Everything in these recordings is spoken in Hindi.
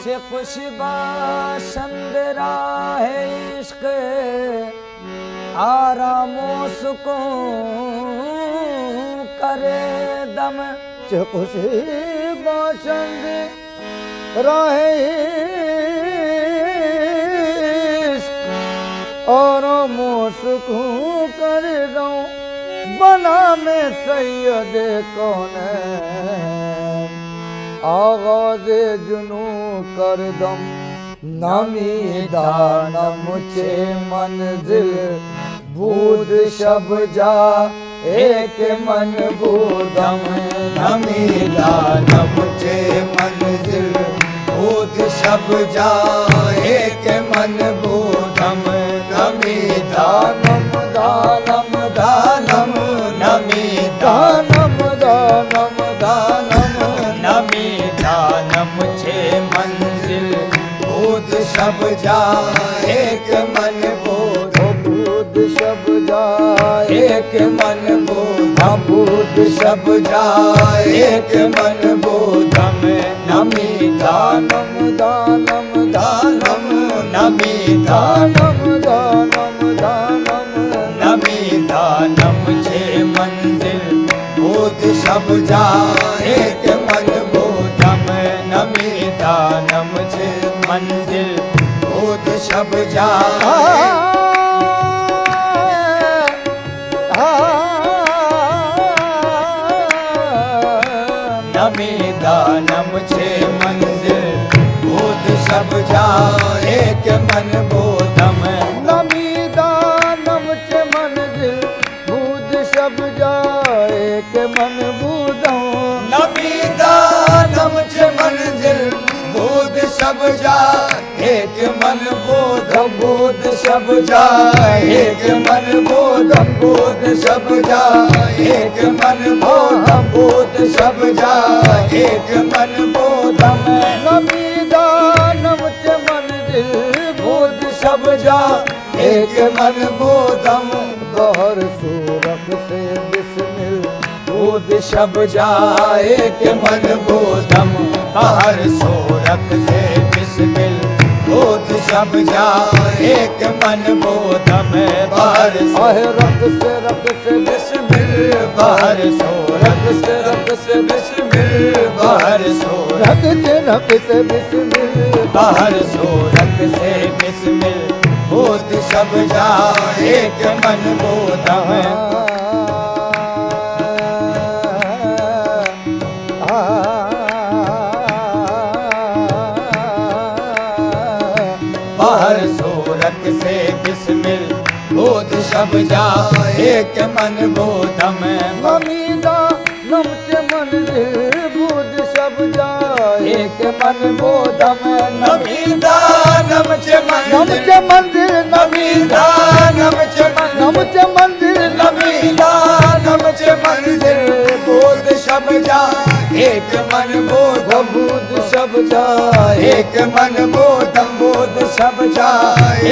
से कुछ बाशंदरा है इश्क आरामो सुकून करे दम से कुछ बाशंद राहे और सुकून कर दो बना में सैयद कौन आगाज जुनू कर दम नमी दानम चे मंजिल बूद शब जा एक मन बूदम नमी दानम चे मंजिल बूद शब जा एक मन बूदम नमी दानम दानम दानम नमी दानम दानम दानम नमी दानम छे मंजिल बूद शब जा एक मन बोध बूद शब जा एक मन बोध बूद शब जा एक मन बोधम नमी दानम दानम दानम नमी दानम दानम दानम नमी दानम छे मंजिल बूद शब जा एक मन बोधम नमी दानम छे मंजिल बूद शब जा नमी दानम छे मंजिल बूद शब जा एक मन बोधम नमी दानम चे मंजिल बूद शब जा एक मन बूदम नमी दानम छे मंजिल बूद शब जा एक मन बोधम बूद शब जा एक मन बोधम बूद शब जा एक मन बोधम बूद शब जा एक मन बोधम नमी दानम चे मंजिल बूद शब जा एक मन बोधम बहर सूरत से बिस्मिल बूद शब जा एक मन बोधम बाहर सोरख से बिस्मिल बूद शब जा एक मन बोधम बाहर आहे रख से बिस्मिल बाहर सोरख से रख से बिस्मिल बाहर सोरख से बिस्मिल बाहर सोरख से बिस्मिल बूद शब जा एक मन बोधम बाहर सोरख से बिस्मिल बूद शब जा एक मन बोधम नमी दानम चे मंजिल बूद शब जा एक मन बोधम नमी दानम चे नम चे मंजिल नमी दानम चे नम चे मंजिल नमी दानम चे मंजिल बूद शब जा एक मन बोधम बूद शब जा एक मन बोधम बूद शब जा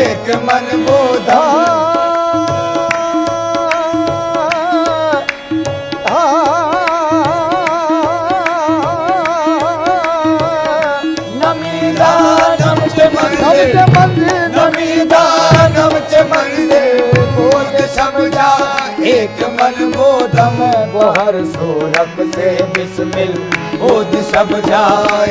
एक मन बोधम नमी दानम चे मंजिल नमी दानम चे मंजिल बूद शब जा एक मन बोधम बाहर सोरख से बिस्मिल बूद शब जा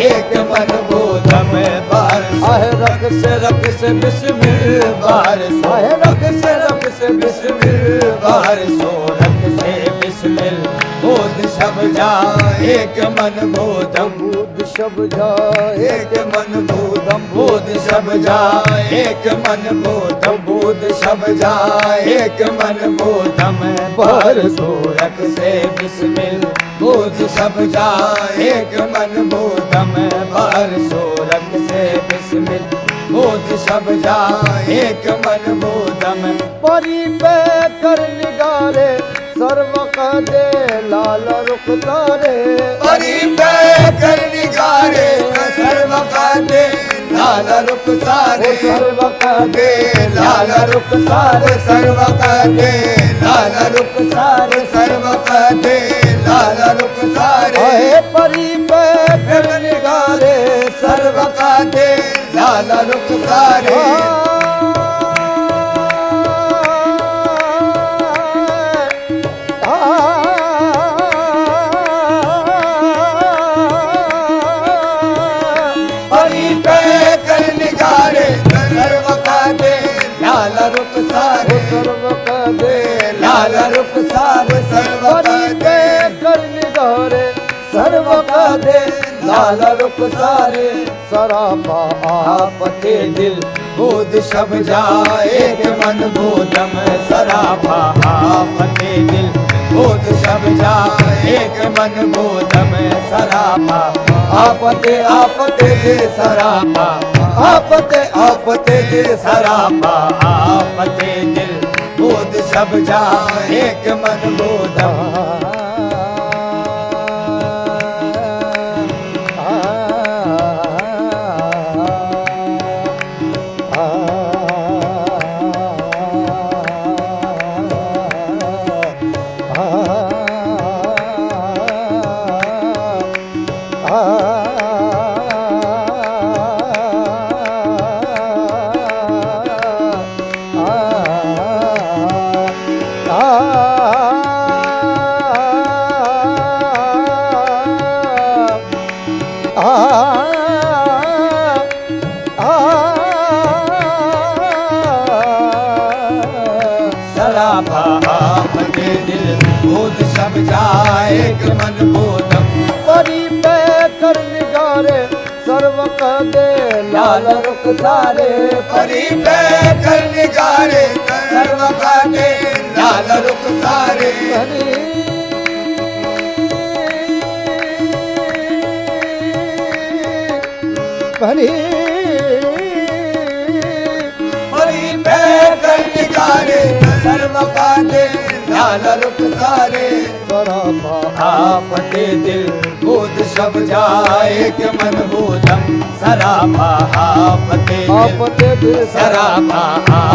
एक मन बोधम बाहर आहे रख से बिस्मिल बाहर आहे रख से बिस्मिल बाहर सोरख से बिस्मिल बूद शब जा एक मन बोधम बूद शब जा एक मन बोधम बूद शब जा एक मन बोधम बूद शब जा एक मन बोधम बाहर सोरख से बिस्मिल बूद शब जा एक मन बोधम बाहर सोरख से बिस्मिल बूद शब जा एक मन बोधम परी पे कर निगारे सर्व का दे लाल रुख तारे परी पे कर निगारे सर्व का दे लाल रुख सारे सर्व का दे लाल रुख सारे सर्व का दे लाल रुख सारे सर्व का दे लाल रुख सारे आहे परी पे फिर निगारे सर्व का दे लाल रुख सारे परी पे कर निगारे सर्व का दे लाल रुख सारे सर्व का दे लाल रुख सारे सर्व का परी पे दे कर निगारे सर्व का दे लाल रुख सारे सरापा आपते दिल बोध सब जाए के मन बोधम सरापा आपते दिल बोध सब जाए के मन बोधम सरापा आपते आपते दे सरापा आपते आपते दे सरापा आपते दिल बोध सब जाए के मन बोधम सरापा आपते दिल बोध सब जाए के मन बोधम परी पे कर निगारे सर्व का दे लाल रुख सारे परी पे कर निगारे सर्व का दे लाल रुख सारे परी परी पे कर निगारे सर्व का दे लाल रुख सारे सरापा आपते दिल बोध सब जाए के मन बोधम सरापा आपते दिल आपते दिल सरापा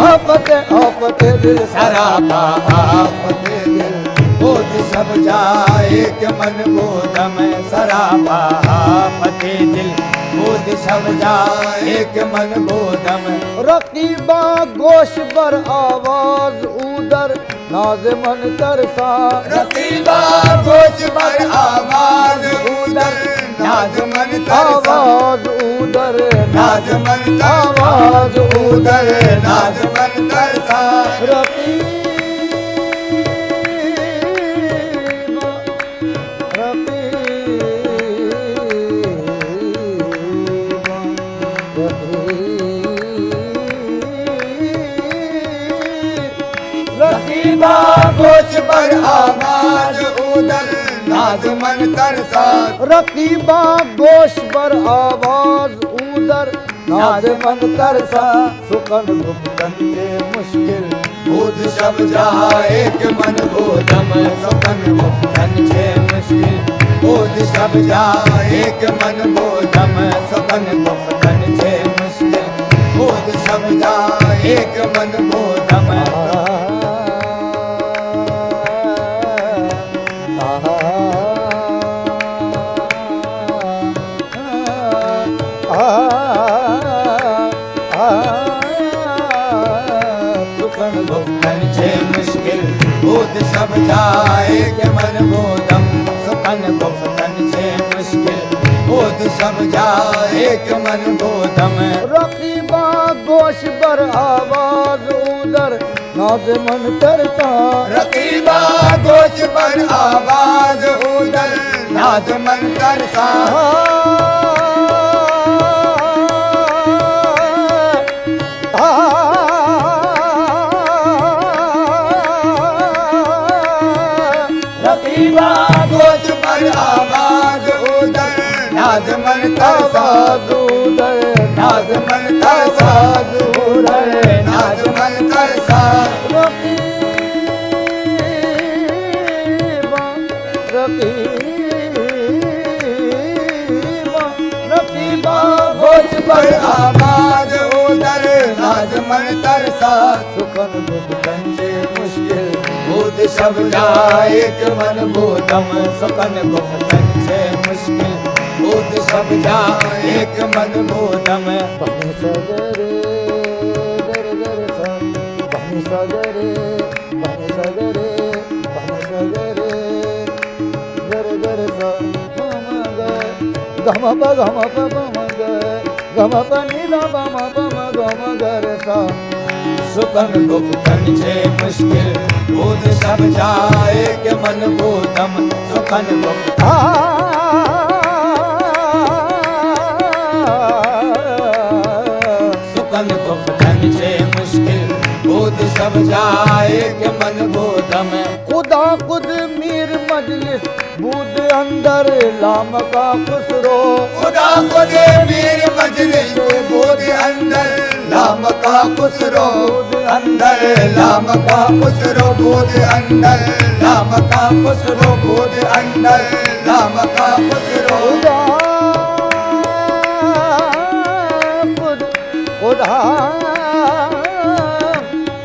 आपते आपते दिल सरापा आपते दिल बोध सब जाए के मन बोधम सरापा आपते दिल बोध सब जाए के मन बोधम रकीबा गोश बर आवाज उदर नाज मन तरसा रकीबा गोश पर आवाज उदर नाज मन तरसा आवाज उदर नाज मन आवाज उदर नाज मन तरसा रकीबा रकीबा गोश पर आवाज उदर नाज मन तरसा रकीबा गोश बर आवाज उदर नाज मन तरसा सुकन गुप्तन के मुश्किल बोध सब जाए के मन बोधम सपन मुक्तन छे मुश्किल बोध सब जाए के मन बोधम सपन मुक्तन छे मुश्किल बोध सब जाए के मन बोधम मुक्तन छे मुश्किल बोध सब जाए के मन बोधम सपन मुक्तन छे मुश्किल बोध सब जाए के मन बोधम रकीबा गोश बर आवाज उदर नाज मन तरसा रकीबा गोश पर आवाज उदर नाज मन तरसा रकीबा गोश पर आवाज उदर नाज मन तरसा आवाज उदर नाज मन तरसा उदर नाज मन तरसा रकीबा गोश पर आवाज उदर नाज मन तरसा सुकन गुप्तन से मुश्किल बोध सब जाए के मन बोधम सुकन गुप्तन से मुश्किल बुध सब जाए एक मन बोधम बने सगरे दर दर सा बने सगरे बने सगरे बने सगरे दर दर सा गम ग गम प गम ग गम प नि द बम पम गम गर सा सुकन गुप्तन छे मुश्किल बुध सब जाए एक मन बोधम सुकन गुप्त सुकन गुप्तन छे मुश्किल बुध सब जाए एक मन बोधम खुदा खुद मीर मजलिस बूद अंदर लाम का खुसरो खुदा खुद मीर मजलिस बुध अंदर लाम का खुसरो अंदर लाम का खुसरो बुध अंदर लाम का खुसरो बुध अंदर लाम का खुसरो खुदा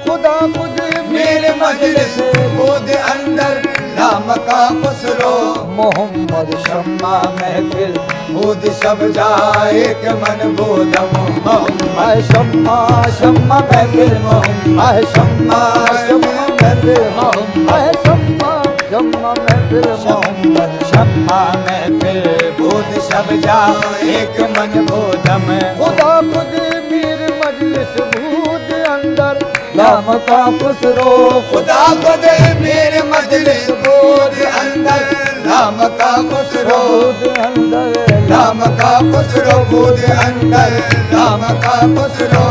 खुदा खुद मीर मजलिस बुध अंदर लाम का खुसरो मोहम्मद शम्मा महफिल बुध सब जाए एक मन बोधम मोहम्मद शम्मा शम्मा महफिल मोहम्मद शम्मा शम्मा महफिल मोहम्मद शम्मा शम्मा महफिल मोहम्मद शम्मा महफिल बुध सब जाए एक मन बोधम खुदा खुद मीर मजलिस भूत अंदर लाम का खुसरो खुदा खुद मीर मजलिस बुध अंदर लाम का खुसरो भूत अंदर लाम का खुसरो बुध अंदर लाम का खुसरो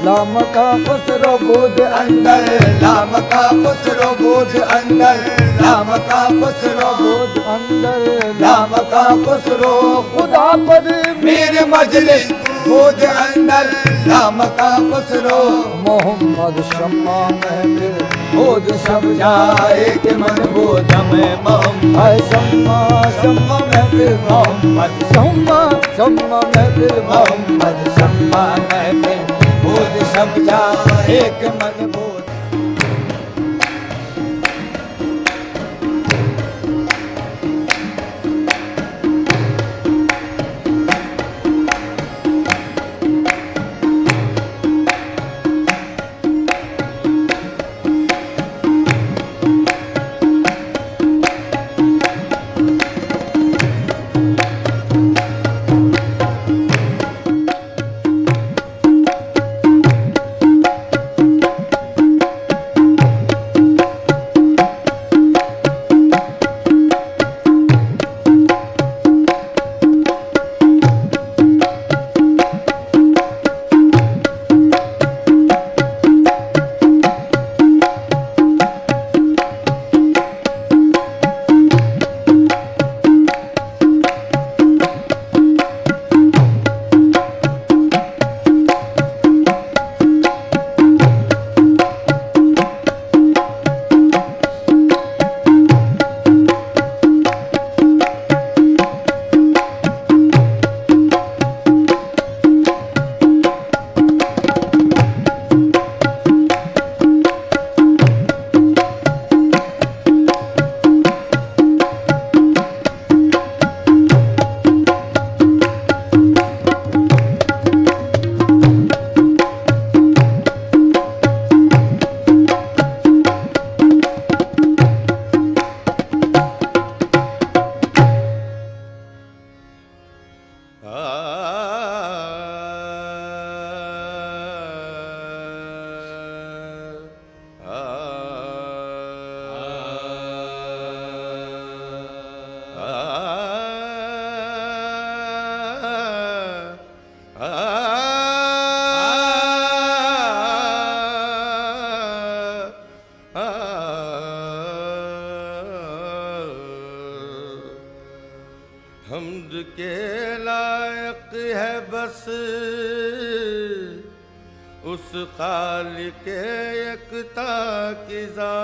लाम का खुसरो भूत अंदर लाम का खुसरो बुध अंदर लाम का खुसरो भूत अंदर लाम का खुसरो खुदा पर मीर मजलिस बुध अंदर लाम का खुसरो मोहम्मद शम्मा महफिल बुध सब जाए के मन बोधम मोहम्मद शम्मा शम्मा महफिल मोहम्मद शम्मा शम्मा महफिल मोहम्मद शम्मा महफिल बुध सब जाए एक मन बोध हम्द के लायक है बस उस खालिक यकता की ज़ात।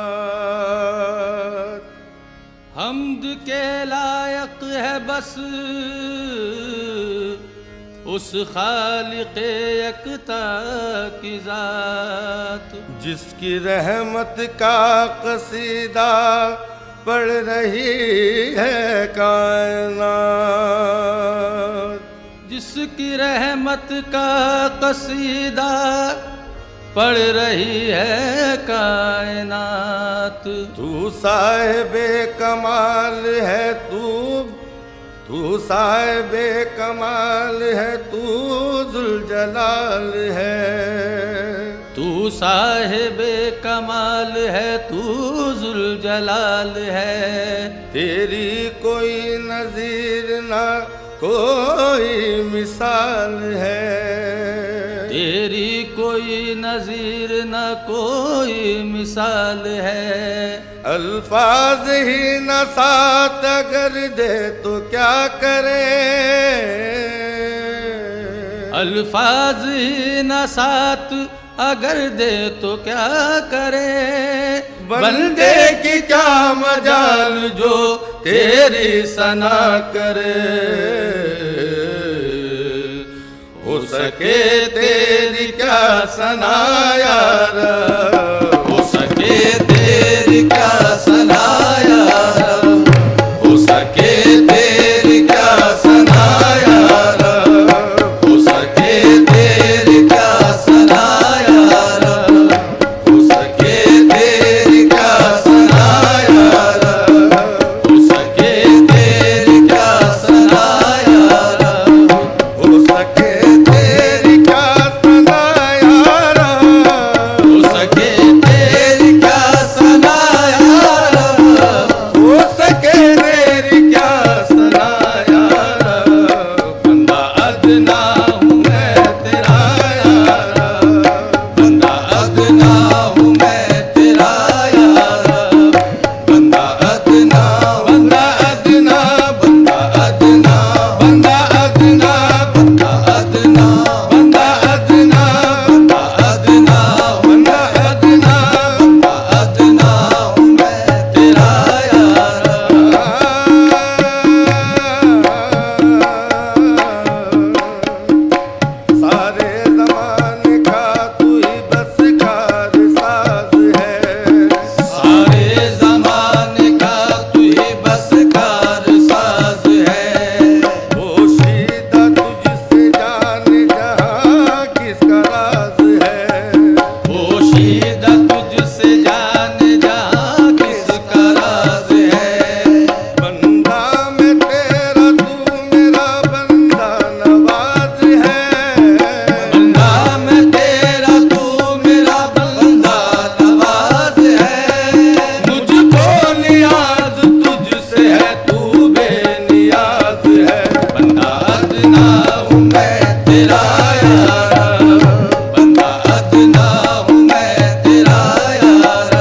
हम्द के लायक है बस उस खालिक़े यकता की ज़ात, जिसकी रहमत का कसीदा पढ़ रही है कायनात, जिसकी रहमत का कसीदा पढ़ रही है कायनात। तू साहिबे कमाल है, तू साहिबे कमाल है, तू जुलजलाल है। तू साहिबे कमाल है, तू जुलजलाल है। तेरी कोई नज़ीर ना कोई मिसाल है, तेरी कोई नज़ीर न कोई मिसाल है। अल्फाज ही न साथ अगर दे तो क्या करे, अल्फाज ही न साथ अगर दे तो क्या करे। बंदे की क्या मजाल जो तेरी सना करे, हो सके तेरी क्या सना यार, हो सके तेरी क्या सना यार, हो सके तेरी क्या सना यार, हो सके तेरी क्या सना यार, हो सके तेरी क्या सना यार, हो सके तेरी क्या सना यार, हो सके तेरी क्या सना यार, हो सके तेरी क्या सना यार, हो सके तेरी क्या सना यार। बंदा अदना हूँ मैं तेरा यार, बंदा अदना हूँ मैं तेरा यार, बंदा अदना, बंदा अदना, बंदा अदना, बंदा अदना, बंदा अदना, बंदा अदना, बंदा अदना, बंदा अदना, बंदा अदना हूँ मैं तेरा यार। सारे ज़माने का तू ही बस कार साज है, सारे ज़माने का तू ही बस कार साज है। पोशीदा तुझसे जाने जहाँ किसका राज है, पोशीदा तुझसे जान जहाँ किसका राज है। बंदा में तेरा तू मेरा बंदा नवाज है, बंदा में तेरा तू मेरा बंदा नवाज है। मुझको नियाज तुझसे है, तू बेनियाज है। बंदा अदना हूँ मैं तेरा यार, बंदा अदना हूँ मैं तेरा यार,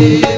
वीर